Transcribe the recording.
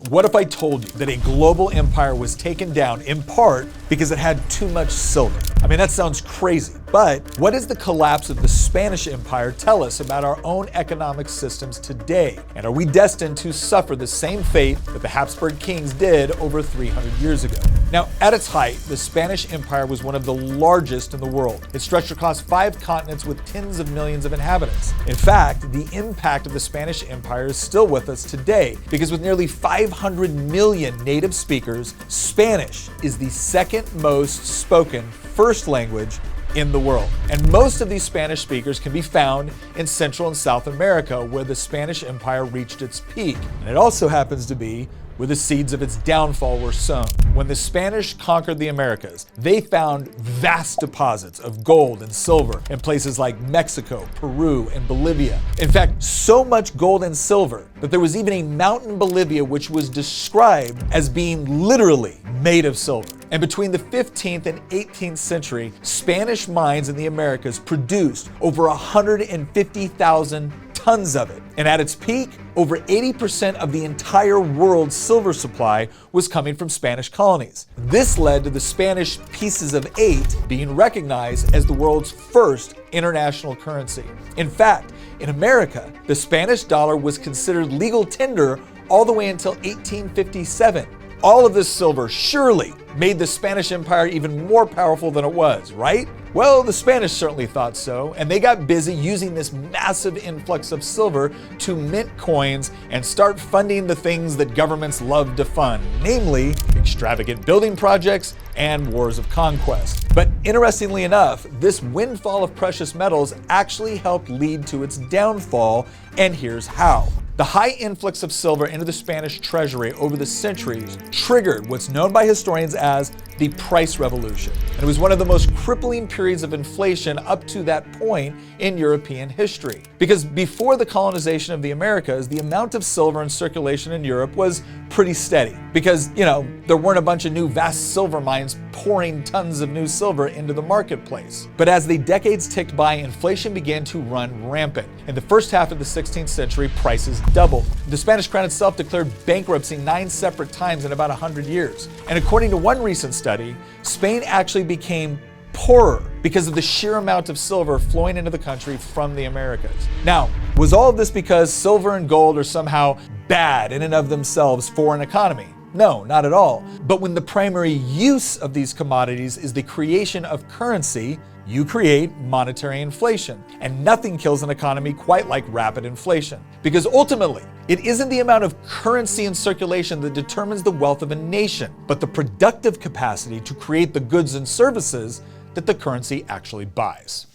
What if I told you that a global empire was taken down in part because it had too much silver? I mean, that sounds crazy, but what does the collapse of the Spanish Empire tell us about our own economic systems today? And are we destined to suffer the same fate that the Habsburg kings did over 300 years ago? Now, at its height, the Spanish Empire was one of the largest in the world. It stretched across 5 continents with tens of millions of inhabitants. In fact, the impact of the Spanish Empire is still with us today, because with nearly 500 million native speakers, Spanish is the second most spoken first language in the world. And most of these Spanish speakers can be found in Central and South America, where the Spanish Empire reached its peak. And it also happens to be where the seeds of its downfall were sown. When the Spanish conquered the Americas, they found vast deposits of gold and silver in places like Mexico, Peru, and Bolivia. In fact, so much gold and silver that there was even a mountain in Bolivia which was described as being literally made of silver. And between the 15th and 18th century, Spanish mines in the Americas produced over 150,000 tons of it. And at its peak, over 80% of the entire world's silver supply was coming from Spanish colonies. This led to the Spanish pieces of 8 being recognized as the world's first international currency. In fact, in America, the Spanish dollar was considered legal tender all the way until 1857. All of this silver surely made the Spanish Empire even more powerful than it was, right? Well, the Spanish certainly thought so, and they got busy using this massive influx of silver to mint coins and start funding the things that governments love to fund, namely extravagant building projects and wars of conquest. But interestingly enough, this windfall of precious metals actually helped lead to its downfall, and here's how. The high influx of silver into the Spanish treasury over the centuries triggered what's known by historians as the price revolution. And it was one of the most crippling periods of inflation up to that point in European history. Because before the colonization of the Americas, the amount of silver in circulation in Europe was pretty steady. Because, there weren't a bunch of new vast silver mines pouring tons of new silver into the marketplace. But as the decades ticked by, inflation began to run rampant. In the first half of the 16th century, prices doubled. The Spanish crown itself declared bankruptcy 9 separate times in about 100 years. And according to one recent study, Spain actually became poorer because of the sheer amount of silver flowing into the country from the Americas. Now, was all of this because silver and gold are somehow bad in and of themselves for an economy? No, not at all. But when the primary use of these commodities is the creation of currency, you create monetary inflation. And nothing kills an economy quite like rapid inflation. Because ultimately, it isn't the amount of currency in circulation that determines the wealth of a nation, but the productive capacity to create the goods and services that the currency actually buys.